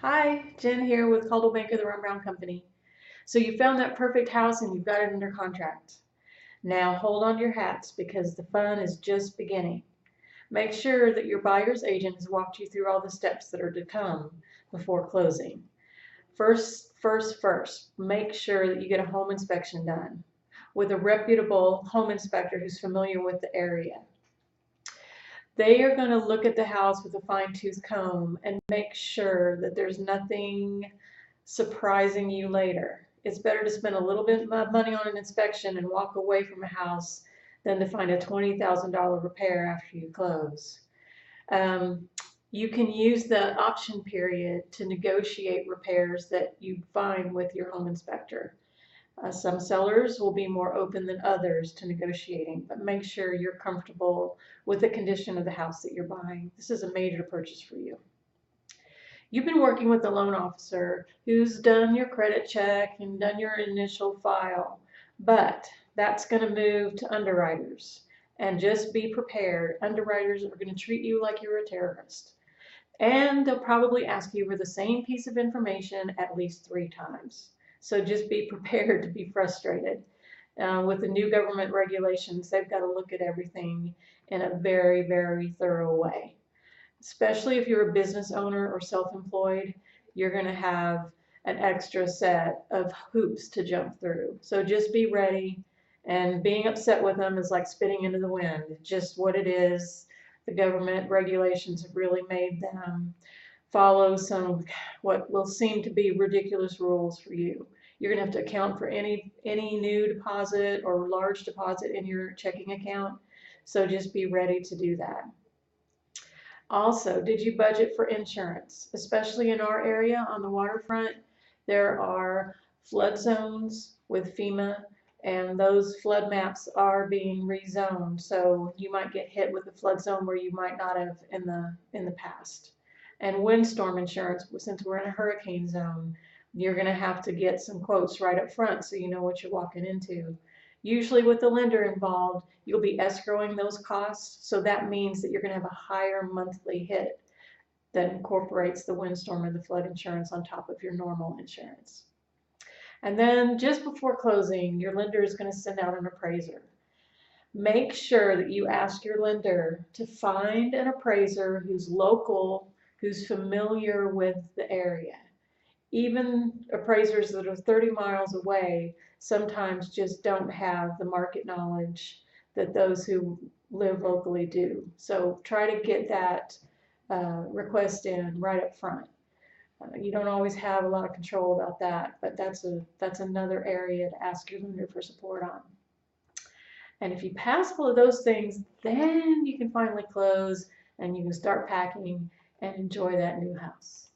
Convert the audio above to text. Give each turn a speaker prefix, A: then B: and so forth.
A: Hi, Jen here with Coldwell Banker, the Ron Brown Company. So you found that perfect house and you've got it under contract. Now hold on to your hats because the fun is just beginning. Make sure that your buyer's agent has walked you through all the steps that are to come before closing. First, make sure that you get a home inspection done with a reputable home inspector who's familiar with the area. They are going to look at the house with a fine-tooth comb and make sure that there's nothing surprising you later. It's better to spend a little bit of money on an inspection and walk away from a house than to find a $20,000 repair after you close. Um, you can use the option period to negotiate repairs that you find with your home inspector. Some sellers will be more open than others to negotiating, but make sure you're comfortable with the condition of the house that you're buying. This is a major purchase for you. You've been working with the loan officer who's done your credit check and done your initial file, but that's going to move to underwriters. And just be prepared. Underwriters are going to treat you like you're a terrorist. And they'll probably ask you for the same piece of information at least 3 times. So just be prepared to be frustrated. With the new government regulations, they've got to look at everything in a very, very thorough way. Especially if you're a business owner or self-employed, you're going to have an extra set of hoops to jump through. So just be ready. And being upset with them is like spitting into the wind. It's just what it is. The government regulations have really made them follow some what will seem to be ridiculous rules for you. You're going to have to account for any new deposit or large deposit in your checking account. So just be ready to do that. Also, did you budget for insurance? Especially in our area on the waterfront, there are flood zones with FEMA, and those flood maps are being rezoned. So you might get hit with a flood zone where you might not have in the past. And windstorm insurance, since we're in a hurricane zone, you're going to have to get some quotes right up front so you know what you're walking into. Usually with the lender involved, you'll be escrowing those costs, so that means that you're going to have a higher monthly hit that incorporates the windstorm or the flood insurance on top of your normal insurance. And then just before closing, your lender is going to send out an appraiser. Make sure that you ask your lender to find an appraiser who's local, who's familiar with the area. Even appraisers that are 30 miles away sometimes just don't have the market knowledge that those who live locally do. So try to get that request in right up front. You don't always have a lot of control about that, but that's another area to ask your lender for support on. And if you pass all of those things, then you can finally close and you can start packing and enjoy that new house.